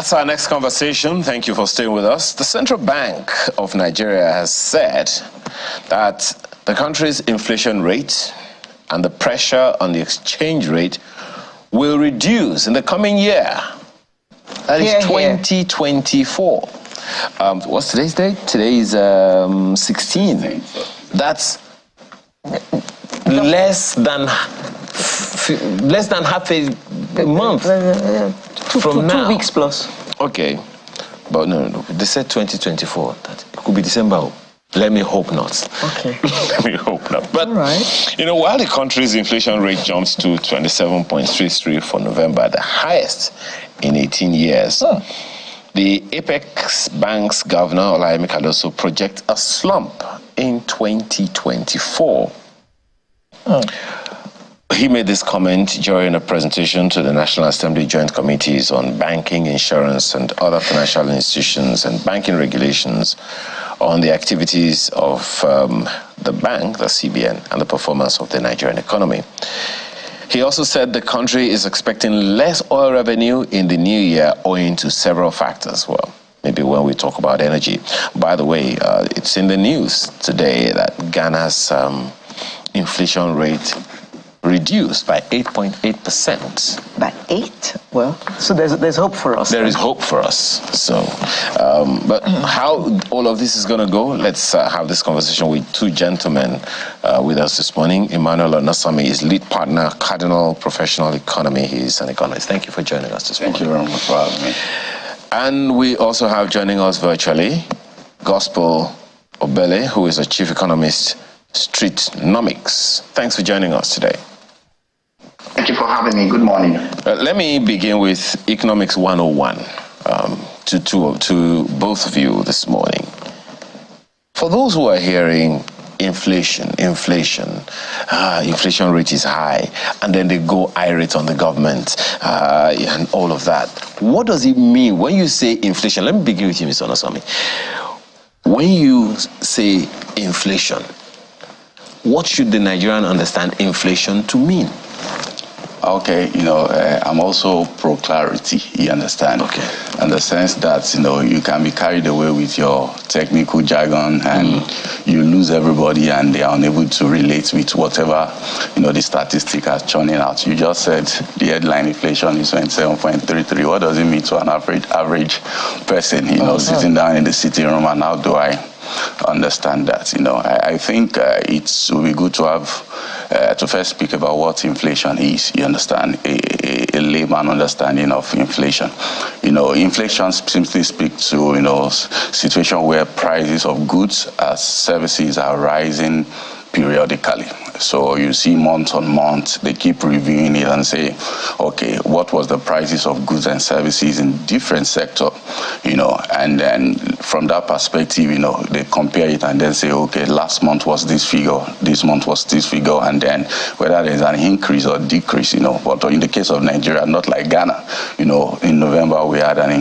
That's our next conversation. Thank you for staying with us. The Central Bank of Nigeria has said that the country's inflation rate and the pressure on the exchange rate will reduce in the coming year. That is 2024. What's today's date? Today is 16. That's less than half a month from now. 2 weeks plus. Okay, but no. They said 2024. That it could be December. Let me hope not. Okay. Let me hope not. But, all right. you know, while the country's inflation rate jumps to 27.33 for November, the highest in 18 years, the Apex Bank's governor, Olayemi Cardoso, projects a slump in 2024. He made this comment during a presentation to the National Assembly Joint Committees on Banking, Insurance, and Other Financial Institutions and Banking Regulations on the activities of the bank, the CBN, and the performance of the Nigerian economy. He also said the country is expecting less oil revenue in the new year owing to several factors. Well, maybe when we talk about energy. By the way, it's in the news today that Ghana's inflation rate reduced by 8.8%. By 8? Well, so there's hope for us. There is hope for us. So, but how all of this is going to go, let's have this conversation with two gentlemen with us this morning. Emmanuel Onasami is lead partner, Cardinal Professional Economy. He's an economist. Thank you for joining us this morning. Thank you very much for having me. And we also have joining us virtually, Gospel Obele, who is a chief economist, Streetnomics. Thanks for joining us today. Thank you for having me. Good morning. Let me begin with Economics 101 to both of you this morning. For those who are hearing inflation rate is high, and then they go irate on the government and all of that, what does it mean when you say inflation? Let me begin with you, Mr. Onasami. When you say inflation, what should the Nigerian understand inflation to mean? Okay, I'm also pro-clarity, you understand? Okay. In the sense that, you can be carried away with your technical jargon and you lose everybody and they are unable to relate with whatever, the statistic are churning out. You just said the headline inflation is 27.33. What does it mean to an average person, sitting down in the sitting room, and how do I understand that? I think it will be good to have to first speak about what inflation is. You understand, a layman understanding of inflation. Inflation simply speaks to situation where prices of goods and services are rising periodically. So you see month on month, they keep reviewing it and say, okay, what was the prices of goods and services in different sector, and then from that perspective, they compare it and then say, okay, last month was this figure, this month was this figure, and then whether there's an increase or decrease, but in the case of Nigeria, not like Ghana, in November we had an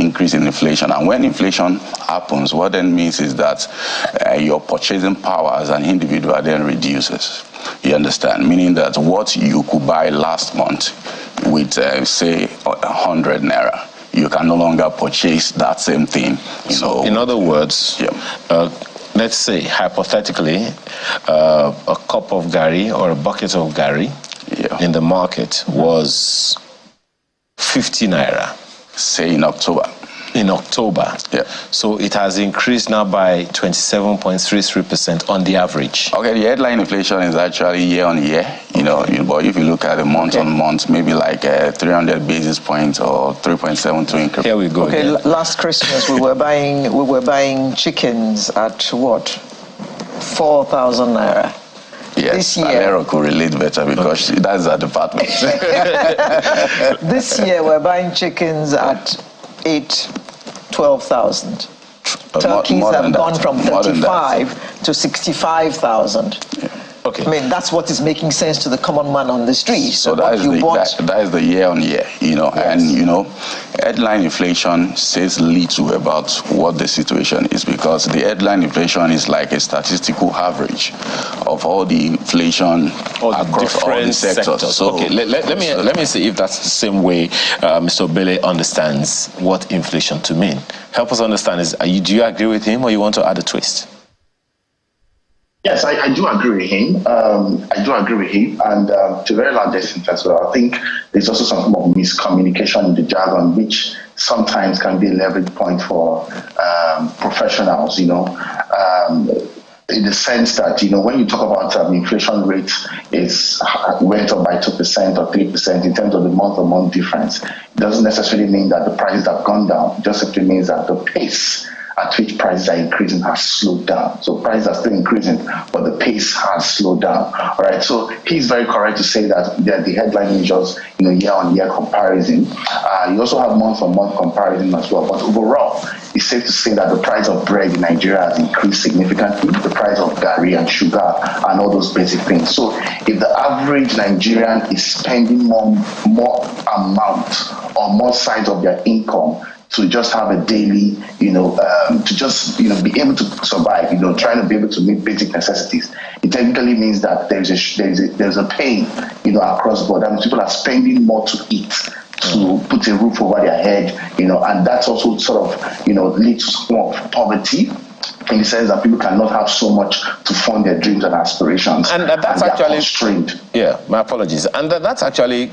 increase in inflation, and when inflation happens, what then means is that your purchasing power as an individual then reduces. You understand? Meaning that what you could buy last month with, say, 100 naira, you can no longer purchase that same thing. So, in other words, let's say, hypothetically, a cup of gari or a bucket of gari in the market was 50 naira. Say in October. Yeah. So it has increased now by 27.33% on the average. Okay, the headline inflation is actually year on year, but if you look at the month on month, maybe like 300 basis points or 3.72 increment. Here we go. Okay, last Christmas we were buying chickens at what? 4,000 naira. Yes, Alero could relate better because that's our department. This year we're buying chickens at 12,000. Turkeys have gone from 35 to 65,000. Okay, Okay. I mean, that's what is making sense to the common man on the street. So that is the year on year, Yes. And headline inflation says little about what the situation is, because the headline inflation is like a statistical average of all the inflation across all the sectors. So, okay, let me see if that's the same way Mr. Obele understands what inflation to mean. Help us understand. Do you agree with him, or you want to add a twist? Yes, I do agree with him. And to a very large extent as well, I think there's also some form of miscommunication in the jargon, which sometimes can be a leverage point for professionals, in the sense that, when you talk about inflation rates, went up by 2% or 3% in terms of the month-on-month difference. It doesn't necessarily mean that the prices have gone down. It just simply means that the pace at which prices are increasing has slowed down. So prices are still increasing, but the pace has slowed down. All right. So he's very correct to say that the headline is just year-on-year comparison. You also have month-on-month comparison as well. But overall, it's safe to say that the price of bread in Nigeria has increased significantly. The price of garri and sugar and all those basic things. So if the average Nigerian is spending more amount or more sides of their income to just have a daily, to just, be able to survive, trying to be able to meet basic necessities, it technically means that there's a pain, across the board. That means people are spending more to eat, to put a roof over their head, and that's also sort of, leads to some of poverty, in the sense that people cannot have so much to fund their dreams and aspirations. And that's actually constrained. Yeah, my apologies. And that's actually,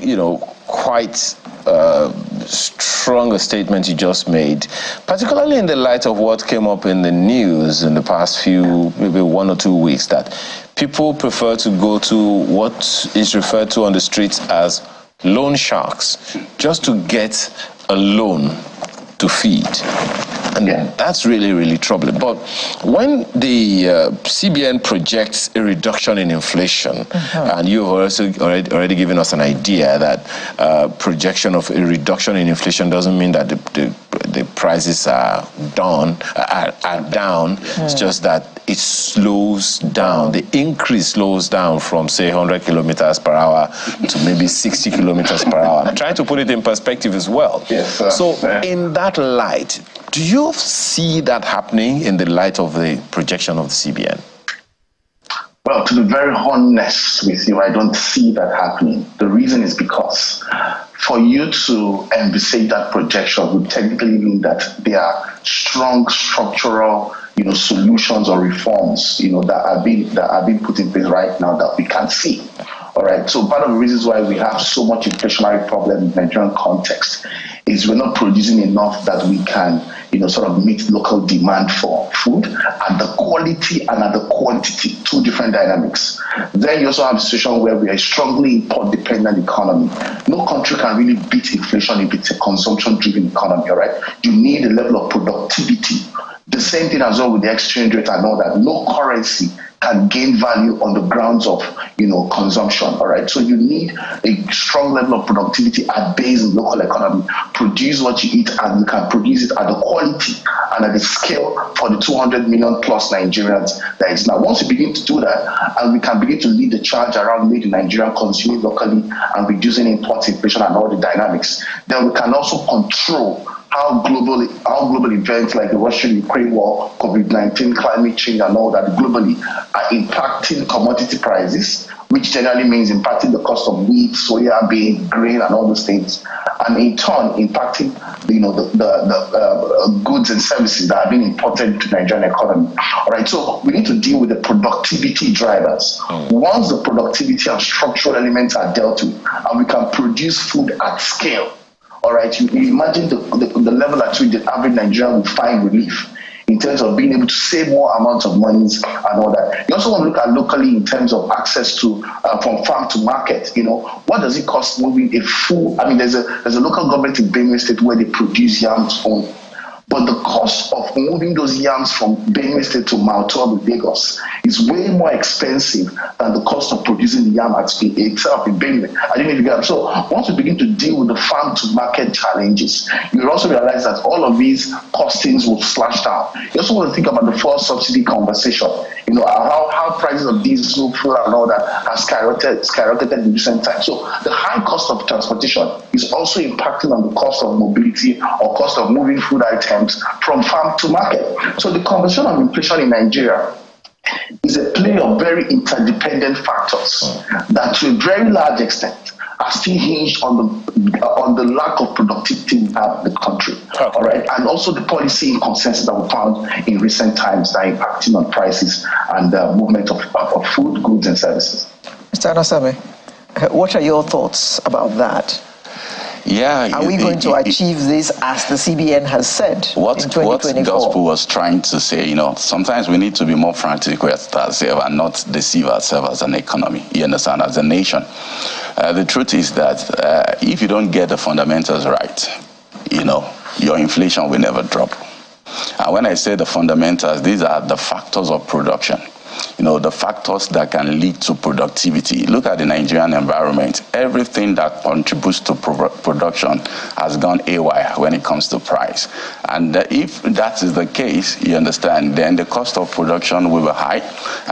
quite strong a statement you just made, particularly in the light of what came up in the news in the past maybe 1 or 2 weeks, that people prefer to go to what is referred to on the streets as loan sharks, just to get a loan to feed. And that's really, really troubling. But when the CBN projects a reduction in inflation, and you've also already given us an idea that projection of a reduction in inflation doesn't mean that the prices are down. It's just that it slows down. The increase slows down from, say, 100 kilometers per hour to maybe 60 kilometers per hour. I'm trying to put it in perspective as well. Yes, so in that light, do you see that happening in the light of the projection of the CBN? Well, to be very honest with you, I don't see that happening. The reason is because for you to envisage that projection would technically mean that there are strong structural, solutions or reforms, that are being put in place right now that we can't see. All right. So part of the reasons why we have so much inflationary problem in the Nigerian context is we're not producing enough that we can, sort of meet local demand for food at the quality and at the quantity, two different dynamics. Then you also have a situation where we are a strongly import-dependent economy. No country can really beat inflation if it's a consumption-driven economy, all right? You need a level of productivity. The same thing as well with the exchange rate and all that. No currency can gain value on the grounds of, consumption, all right? So you need a strong level of productivity at base in local economy. Produce what you eat, and you can produce it at the quality and at the scale for the 200 million plus Nigerians that is now. Once you begin to do that, and we can begin to lead the charge around made in Nigeria, consuming locally and reducing import inflation and all the dynamics, then we can also control how global events like the Russia-Ukraine war, COVID-19, climate change, and all that globally are impacting commodity prices, which generally means impacting the cost of wheat, soya bean, grain, and all those things, and in turn impacting the goods and services that are being imported into the Nigerian economy. All right, so we need to deal with the productivity drivers. Once the productivity and structural elements are dealt with, and we can produce food at scale. All right, you imagine the level at which the average Nigerian will find relief in terms of being able to save more amounts of money and all that. You also want to look at locally in terms of access to from farm to market. What does it cost moving a full? I mean, there's a local government in Benue State where they produce yams only. But the cost of moving those yams from Benue State to Mount Lagos is way more expensive than the cost of producing the yam itself in Benue. I didn't even get it. So once we begin to deal with the farm to market challenges, you will also realize that all of these costings will slash down. You also want to think about the fuel subsidy conversation. You know, how prices of diesel, fuel, and all that have skyrocketed in recent times. So the high cost of transportation is also impacting on the cost of mobility or cost of moving food items from farm to market. So the conversation of inflation in Nigeria is a play of very interdependent factors that to a very large extent are still hinged on the lack of productivity we have in the country, all right, and also the policy inconsistencies that we found in recent times that are impacting on prices and the movement of food, goods, and services. Mr. Onasami, what are your thoughts about that? Yeah, are we going to achieve this as the CBN has said in 2024? What Gospel was trying to say, you know, sometimes we need to be more frantic with ourselves and not deceive ourselves as an economy, you understand, as a nation. The truth is that if you don't get the fundamentals right, you know, your inflation will never drop. And when I say the fundamentals, these are the factors of production. You know, the factors that can lead to productivity. Look at the Nigerian environment. Everything that contributes to production has gone haywire when it comes to price. And if that is the case, you understand, then the cost of production will be high,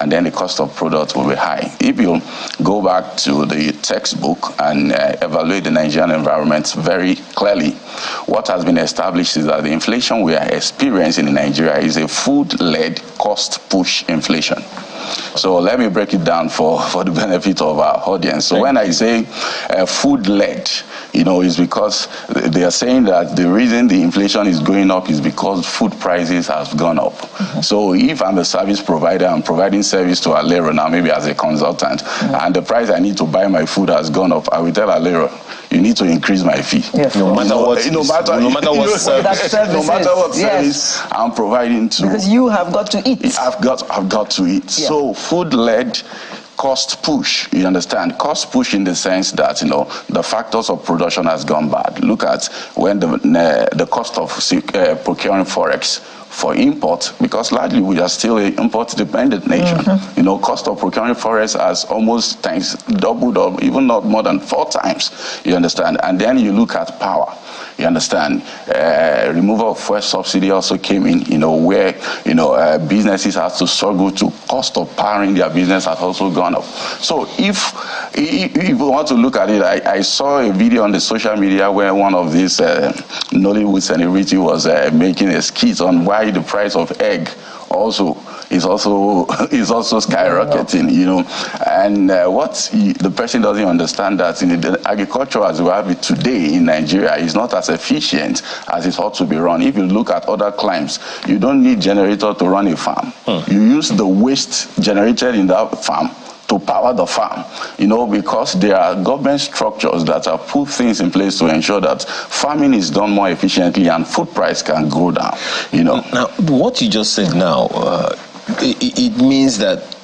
and then the cost of product will be high. If you go back to the textbook and evaluate the Nigerian environment very clearly, what has been established is that the inflation we are experiencing in Nigeria is a food-led cost push inflation. So let me break it down for the benefit of our audience. So when I say food-led, you know, it's because they are saying that the reason the inflation is going up is because food prices have gone up. So if I'm a service provider, I'm providing service to Alero now, maybe as a consultant, and the price I need to buy my food has gone up, I will tell Alero, you need to increase my fee. Yes. No matter what service I'm providing to. Because you have got to eat. I've got to eat. Yeah. So food-led cost push, you understand? Cost push in the sense that, you know, the factors of production has gone bad. Look at when the cost of procuring forex for import, because largely we are still an import-dependent nation. You know, cost of procuring forex has almost doubled, or even not more than 4 times, you understand? And then you look at power. You understand? Removal of fuel subsidy also came in, you know, where, you know, businesses have to struggle to cost of powering their business has also gone up. So if you want to look at it, I saw a video on the social media where one of these Nollywood celebrity was making a skit on why the price of egg is also skyrocketing, you know. And what the person doesn't understand that in the agriculture as we have it today in Nigeria is not as efficient as it ought to be run. If you look at other climes, you don't need generator to run a farm. You use the waste generated in that farm to power the farm, you know, because there are government structures that have put things in place to ensure that farming is done more efficiently and food price can go down, you know. Now, what you just said now, it means that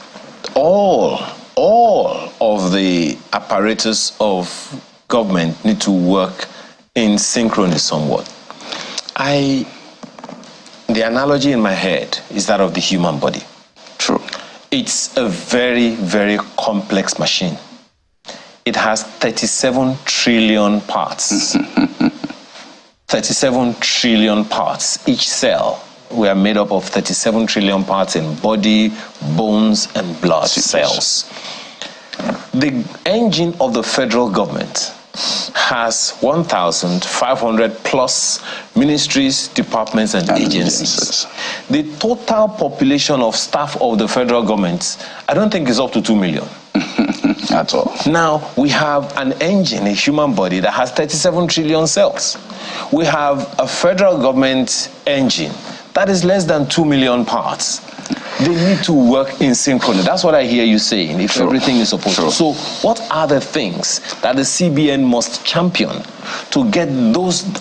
all of the apparatus of government need to work in synchrony somewhat. The analogy in my head is that of the human body. True. It's a very, very complex machine. It has 37 trillion parts. 37 trillion parts. Each cell, we are made up of 37 trillion parts in body, bones, and blood cells. The engine of the federal government has 1,500 plus ministries, departments, and agencies. The total population of staff of the federal government, I don't think is up to 2 million. At all. Now, we have an engine, a human body, that has 37 trillion cells. We have a federal government engine that is less than 2 million parts. They need to work in synchrony. That's what I hear you saying, if everything is supposed to. So what are the things that the CBN must champion to get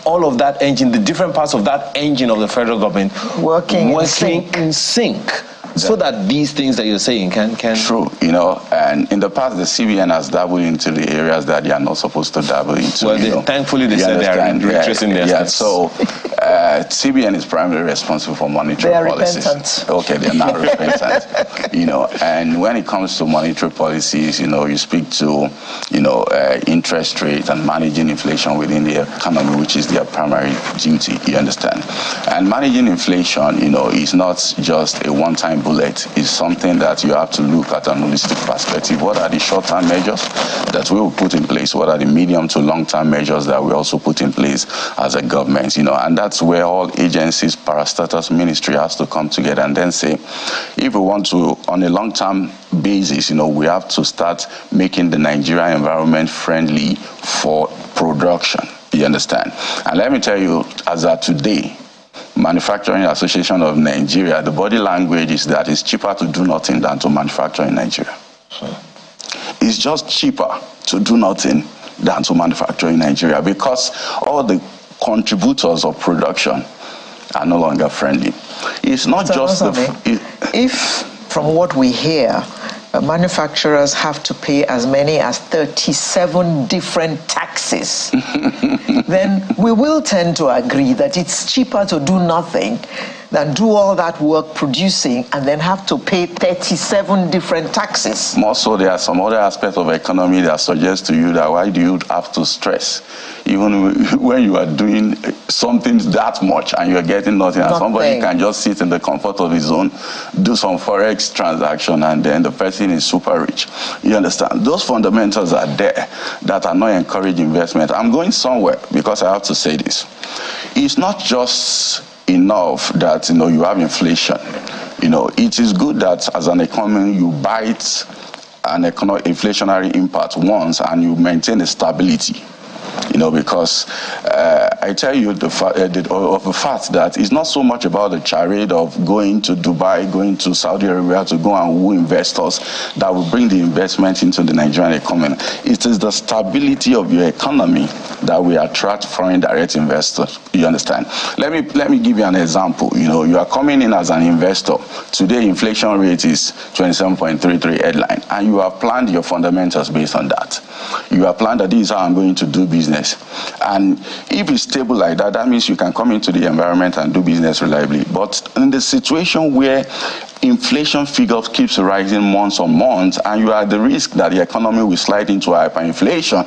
all of that engine, the different parts of that engine of the federal government working in sync? So that these things that you're saying can... True, you know, and in the past, the CBN has dabbled into the areas that they are not supposed to dabble into. Well, thankfully, they said they are retracing their steps. So CBN is primarily responsible for monetary policies. They are repentant. Okay, they're not repentant. You know, and when it comes to monetary policies, you know, you speak to, you know, interest rates and managing inflation within the economy, which is their primary duty, you understand? And managing inflation, you know, is not just a one-time bullet. It's something that you have to look at an holistic perspective. What are the short-term measures that we will put in place? What are the medium to long-term measures that we also put in place as a government? And that's where all agencies, parastatus, ministry has to come together and then say, if we want to, on a long-term basis, we have to start making the Nigeria environment friendly for production. You understand? And let me tell you, as of today, Manufacturing Association of Nigeria, the body language is that it's cheaper to do nothing than to manufacture in Nigeria. It's just cheaper to do nothing than to manufacture in Nigeria because all the contributors of production are no longer friendly. It's not just if, from what we hear, manufacturers have to pay as many as 37 different taxes, then we will tend to agree that it's cheaper to do nothing than do all that work producing and then have to pay 37 different taxes. More so, there are some other aspects of economy that suggest to you that why do you have to stress? Even when you are doing something that much and you're getting nothing, and somebody can just sit in the comfort of his own, do some forex transaction, and then the person is super rich. You understand? Those fundamentals are there that are not encouraging investment. I'm going somewhere because I have to say this. It's not just enough that you have inflation. It is good that as an economy you bite an inflationary impact once and you maintain a stability. Because I tell you the fact that it's not so much about the charade of going to Dubai, going to Saudi Arabia to go and woo investors that will bring the investment into the Nigerian economy. It is the stability of your economy that will attract foreign direct investors. You understand? Let me give you an example. You are coming in as an investor. Today, inflation rate is 27.33 headline, and you have planned your fundamentals based on that. You have planned that this is how I'm going to do business. And if it's stable like that, that means you can come into the environment and do business reliably. But in the situation where inflation figures keeps rising months on months, and you are at the risk that the economy will slide into hyperinflation.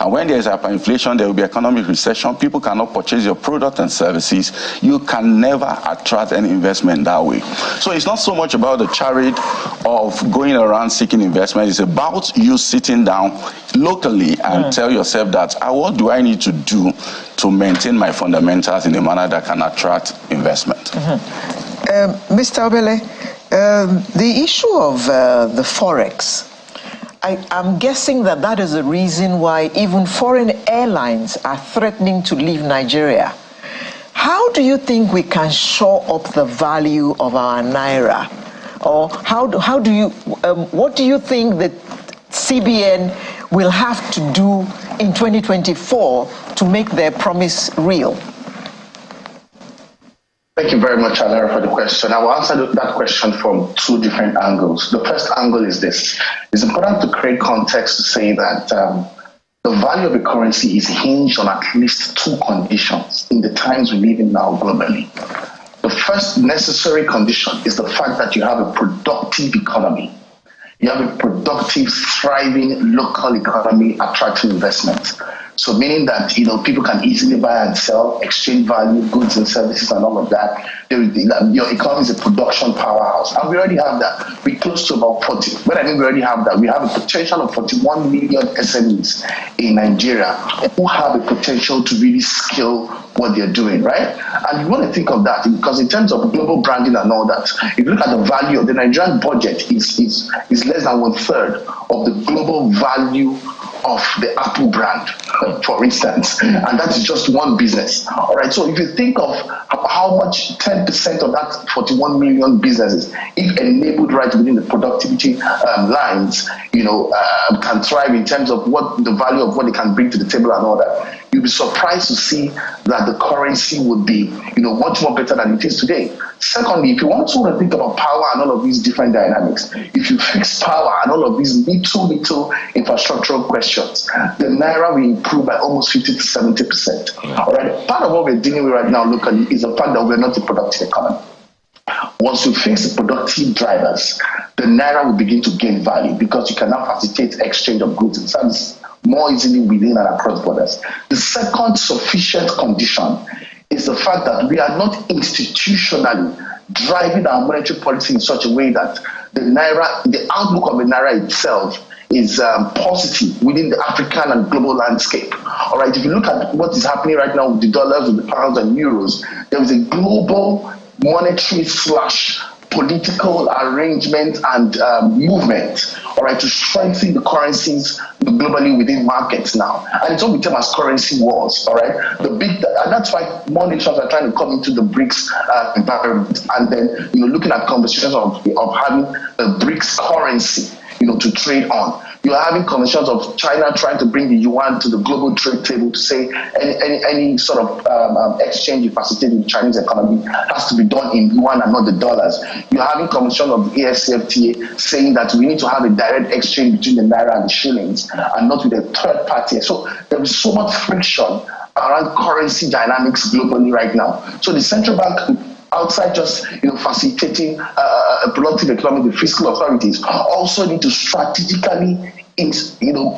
And when there is hyperinflation, there will be economic recession. People cannot purchase your product and services. You can never attract any investment that way. So it's not so much about the charade of going around seeking investment. It's about you sitting down locally and tell yourself that, what do I need to do to maintain my fundamentals in a manner that can attract investment? Mr. Obele, the issue of the forex, I'm guessing that is the reason why even foreign airlines are threatening to leave Nigeria. How do you think we can shore up the value of our naira? Or what do you think that CBN will have to do in 2024 to make their promise real? Thank you very much, Alara, for the question. I will answer that question from two different angles. The first angle is this. It's important to create context to say that the value of a currency is hinged on at least two conditions in the times we live in now globally. The first necessary condition is the fact that you have a productive economy. You have a productive, thriving local economy attracting investment. So meaning that, people can easily buy and sell, exchange value, goods and services and all of that. Your economy is a production powerhouse. And we already have that. We're close to about 40. When I mean we already have that, we have a potential of 41 million SMEs in Nigeria who have a potential to really scale what they're doing, right? And you want to think of that because in terms of global branding and all that, if you look at the value of the Nigerian budget is less than 1/3 of the global value of the Apple brand, for instance, and that is just one business. All right, so if you think of how much 10% of that 41 million businesses, if enabled right within the productivity lines, can thrive in terms of what the value of what they can bring to the table and all that, you'll be surprised to see that the currency would be, much more better than it is today. Secondly, if you want to think about power and all of these different dynamics, if you fix power and all of these little infrastructural questions, the naira will improve by almost 50 to 70%. All right. Part of what we're dealing with right now locally is the fact that we're not a productive economy. Once you fix the productive drivers, the naira will begin to gain value because you can now facilitate exchange of goods and services more easily within and across borders. The second sufficient condition is the fact that we are not institutionally driving our monetary policy in such a way that the outlook of the naira itself is positive within the African and global landscape. All right, if you look at what is happening right now with the dollars, with the pounds and euros, there is a global monetary / political arrangement and movement, all right, to strengthen the currencies globally within markets now. And it's what we term as currency wars, all right? And that's why more nations are trying to come into the BRICS environment, and then, looking at conversations of having a BRICS currency, to trade on. You are having conversations of China trying to bring the yuan to the global trade table to say any sort of exchange you facilitate in the Chinese economy has to be done in yuan and not the dollars. You are having conversations of the AFCFTA saying that we need to have a direct exchange between the naira and the shillings and not with a third party. So there is so much friction around currency dynamics globally right now. So the central bank, outside just facilitating a productive economy, the fiscal authorities also need to strategically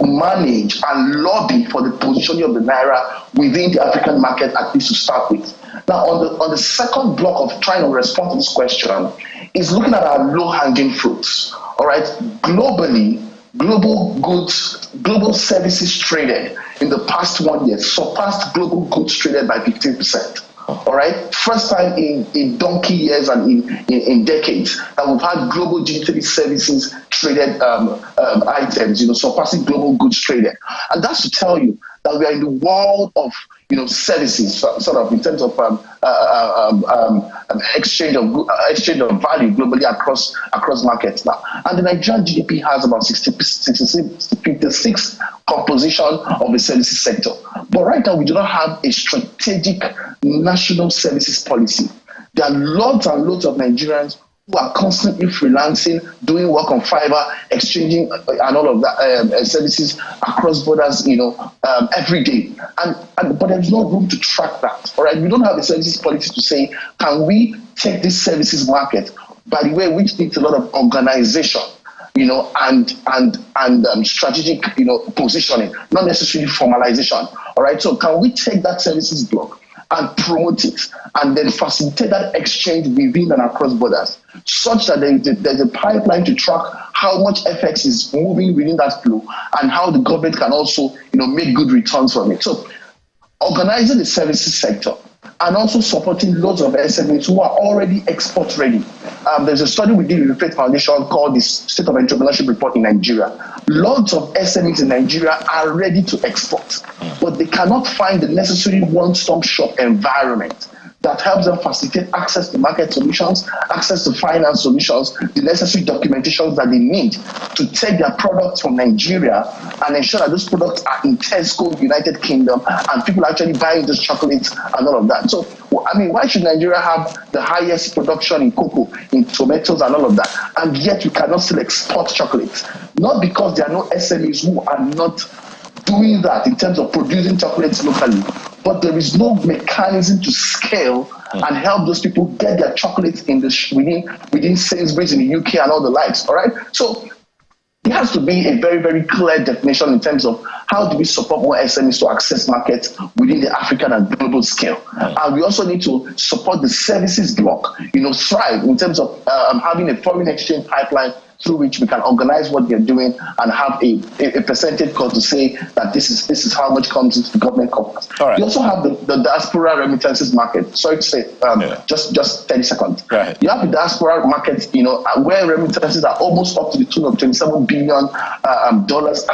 manage and lobby for the positioning of the naira within the African market, at least to start with. Now, on the second block of trying to respond to this question is looking at our low-hanging fruits. All right, globally, global services traded in the past 1 year surpassed global goods traded by 15%. All right, first time in donkey years and in decades that we've had global digital services traded items, surpassing global goods traded, and that's to tell you that we are in the world of services, sort of in terms of exchange of value globally across markets now. And the Nigerian GDP has about 56 composition of the services sector. But right now we do not have a strategic national services policy. There are lots and lots of Nigerians who are constantly freelancing, doing work on Fiverr, exchanging and all of that services across borders, every day. But there's no room to track that. All right, we don't have a services policy to say, can we take this services market, by the way, which needs a lot of organization, and strategic, positioning, not necessarily formalization. All right, so can we take that services block and promote it, and then facilitate that exchange within and across borders, such that there's a pipeline to track how much FX is moving within that flow, and how the government can also, make good returns from it. So, organizing the services sector and also supporting loads of SMEs who are already export ready. There's a study we did with the Faith Foundation called the State of Entrepreneurship Report in Nigeria. Lots of SMEs in Nigeria are ready to export, but they cannot find the necessary one-stop shop environment that helps them facilitate access to market solutions, access to finance solutions, the necessary documentations that they need to take their products from Nigeria and ensure that those products are in Tesco, United Kingdom, and people are actually buying those chocolates and all of that. So, why should Nigeria have the highest production in cocoa, in tomatoes and all of that, and yet we cannot still export chocolates? Not because there are no SMEs who are not doing that in terms of producing chocolates locally, but there is no mechanism to scale and help those people get their chocolates within Sainsbury's in the UK and all the likes. All right, so there has to be a very, very clear definition in terms of how do we support more SMEs to access markets within the African and global scale. And we also need to support the services block, thrive in terms of having a foreign exchange pipeline through which we can organize what they're doing and have a percentage code to say that this is how much comes into the government coffers. Right. You also have the diaspora remittances market. Sorry to say, just 30 seconds. Right. You have the diaspora market, where remittances are almost up to the tune of $27 billion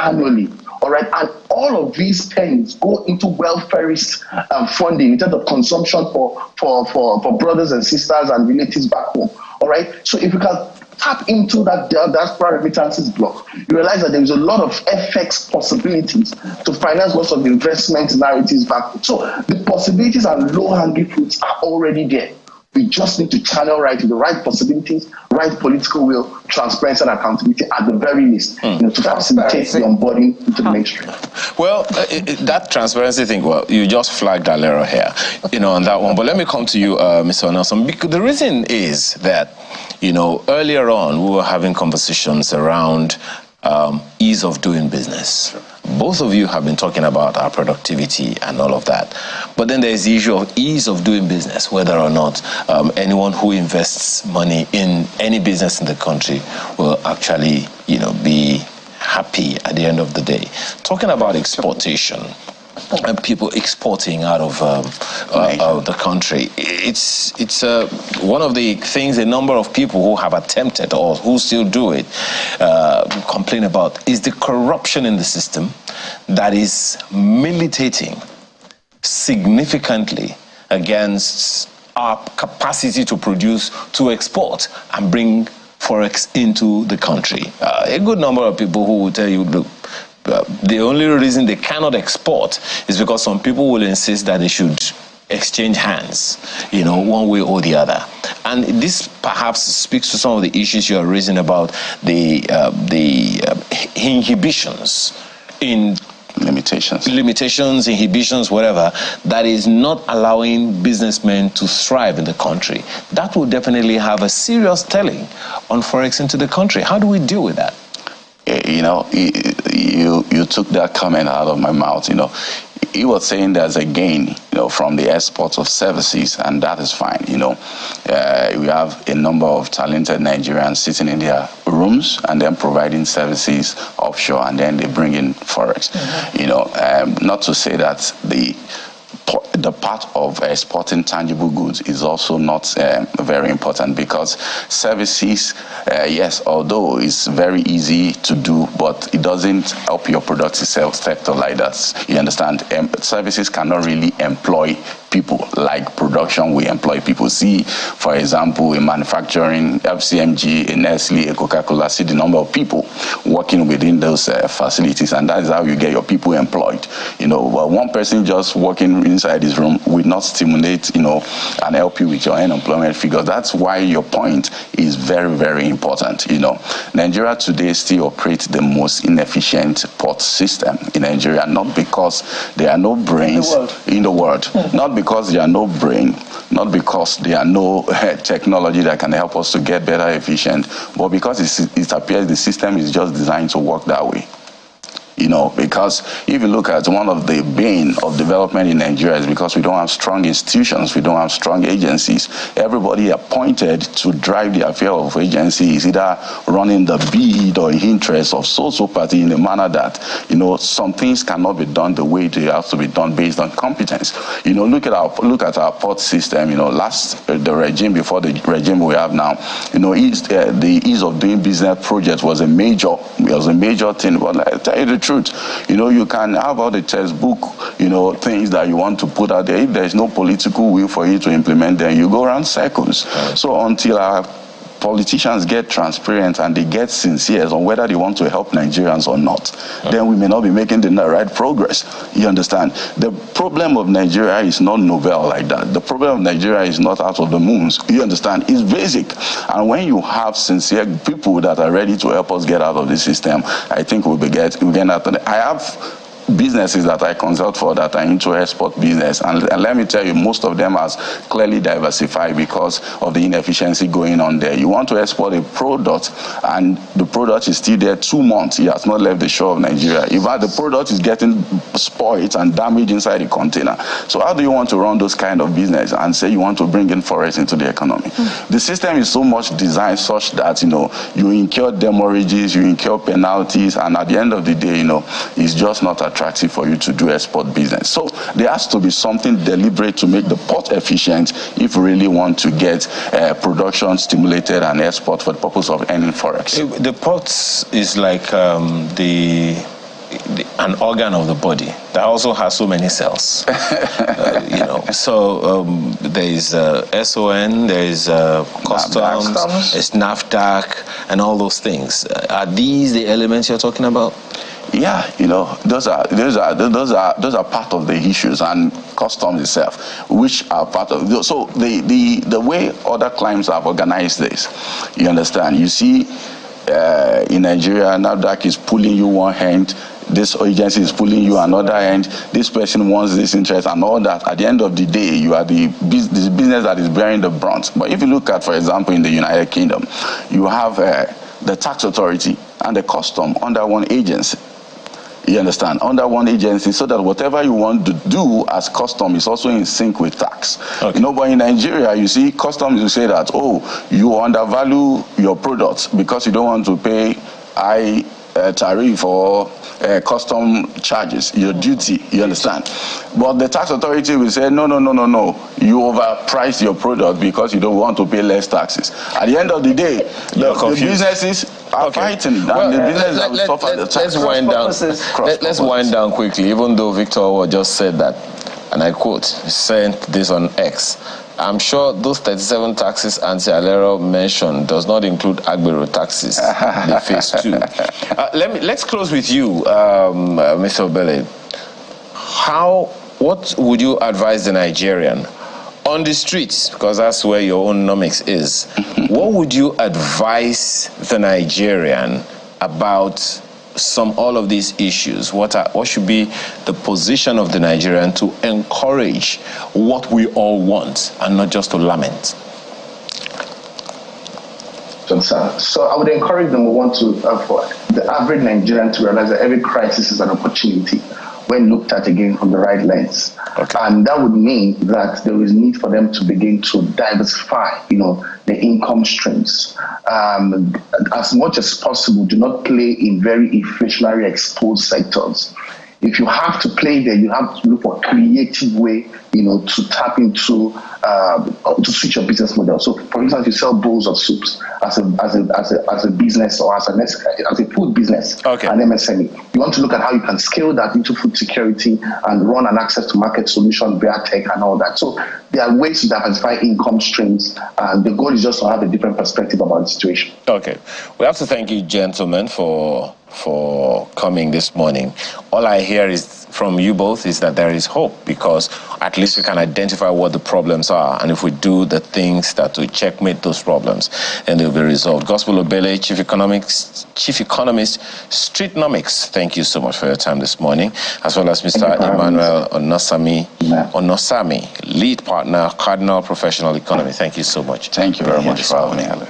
annually. All right, and all of these pennies go into welfareist funding in terms of consumption for brothers and sisters and relatives back home. All right, so if we can tap into that diaspora remittances block, you realize that there is a lot of FX possibilities to finance lots of investment narratives back. So the possibilities and low-hanging fruits are already there. We just need to channel right to the right possibilities, right political will, transparency and accountability at the very least, to facilitate the onboarding into the mainstream. Well, that transparency thing, you just flagged Alero here, on that one. But let me come to you, Mr. Onasami, because the reason is that, earlier on we were having conversations around ease of doing business. both of you have been talking about our productivity and all of that. But then there's the issue of ease of doing business, whether or not anyone who invests money in any business in the country will actually, be happy at the end of the day. Talking about exportation and people exporting out of the country, it's one of the things a number of people who have attempted or who still do it complain about is the corruption in the system that is militating significantly against our capacity to produce, to export and bring forex into the country. A good number of people who will tell you, look, the only reason they cannot export is because some people will insist that they should exchange hands, one way or the other. And this perhaps speaks to some of the issues you are raising about the inhibitions in limitations, inhibitions, whatever, that is not allowing businessmen to thrive in the country. That will definitely have a serious telling on forex into the country. How do we deal with that? You took that comment out of my mouth. He was saying there's a gain, from the export of services, and that is fine. We have a number of talented Nigerians sitting in their rooms and then providing services offshore, and then they bring in forex. Not to say that the part of exporting tangible goods is also not very important, because services, yes, although it's very easy to do, but it doesn't help your productive sector like that. You understand? Services cannot really employ people like production will employ people. See, for example, in manufacturing, FCMG, in Nestle, a Coca-Cola, see the number of people working within those facilities, and that is how you get your people employed. But one person just working inside this room will not stimulate, and help you with your unemployment figures. That's why your point is very, very important. Nigeria today still operates the most inefficient port system in Nigeria, not because there are no brains in the world, not because there are no brain, not because there are no technology that can help us to get better efficient, but because it appears the system is just designed to work that way. Because if you look at one of the bane of development in Nigeria is because we don't have strong institutions, we don't have strong agencies. Everybody appointed to drive the affair of agency is either running the bid or interest of so party in a manner that, some things cannot be done the way they have to be done based on competence. Look at our port system. The regime before the regime we have now, the ease of doing business project was a major thing. But I tell you the truth, you can have all the textbook, things that you want to put out there. If there's no political will for you to implement them, you go around circles. So until our politicians get transparent and they get sincere on whether they want to help Nigerians or not, then we may not be making the right progress. You understand? The problem of Nigeria is not novel like that. The problem of Nigeria is not out of the moons. You understand? It's basic. And when you have sincere people that are ready to help us get out of the system, I think we'll get out of it. I have businesses that I consult for that are into export business, and let me tell you, most of them are clearly diversified because of the inefficiency going on there. You want to export a product and the product is still there 2 months, it has not left the shore of Nigeria. In fact, the product is getting spoiled and damaged inside the container. So how do you want to run those kind of business and say you want to bring in forex into the economy? The system is so much designed such that you incur demurrages, you incur penalties, and at the end of the day, it's just not attractive for you to do export business. So there has to be something deliberate to make the port efficient if we really want to get production stimulated and export for the purpose of earning forex. The port is like an organ of the body that also has so many cells. So there is SON, there is customs, it's NAFDAC, and all those things. Are these the elements you're talking about? Yeah, those are part of the issues, and customs itself, which are part of. So the way other climes have organized this, you understand. You see, in Nigeria, NAFDAC is pulling you one hand, this agency is pulling you another end, this person wants this interest and all that. At the end of the day, you are the business that is bearing the brunt. But if you look at, for example, in the United Kingdom, you have the tax authority and the custom under one agency. You understand? Under one agency, so that whatever you want to do as custom is also in sync with tax. Okay. You know, but in Nigeria, you see, customs will say that, oh, you undervalue your products because you don't want to pay high tariff or custom charges, your duty, you understand? But the tax authority will say, no, you overprice your product because you don't want to pay less taxes. At the end of the day, the businesses are fighting, and the businesses that will suffer the tax. Let's wind down quickly, even though Victor just said that, and I quote, sent this on X. I'm sure those 37 taxes Anti-Alero mentioned does not include Agbero taxes, the phase 2. Let's close with you, Mr. Obele. What would you advise the Nigerian on the streets, because that's where your own nomics is? What would you advise the Nigerian about all of these issues? What should be the position of the Nigerian to encourage what we all want and not just to lament? So I would encourage them for the average Nigerian to realize that every crisis is an opportunity when looked at again from the right lens. Okay. And that would mean that there is need for them to begin to diversify, the income streams. As much as possible, do not play in very inflationary exposed sectors. If you have to play there, you have to look for a creative way, to tap into, to switch your business model. So, for instance, you sell bowls of soups as a business or as a food business, an MSME. You want to look at how you can scale that into food security and run an access to market solution via tech and all that. So, there are ways to diversify income streams, and the goal is just to have a different perspective about the situation. Okay, we have to thank you, gentlemen, for coming this morning. All I hear from you both is that there is hope, because at least we can identify what the problems are, and if we do the things that will checkmate those problems, and they'll be resolved. Gospel Obele, Chief Economist, Streetnomics, thank you so much for your time this morning, as well as Mr. Emmanuel Onasami, lead partner, Cardinal Professional Economy. Thank you so much. Thank you very much for having me.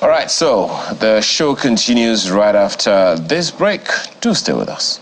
All right, so the show continues right after this break. Do stay with us.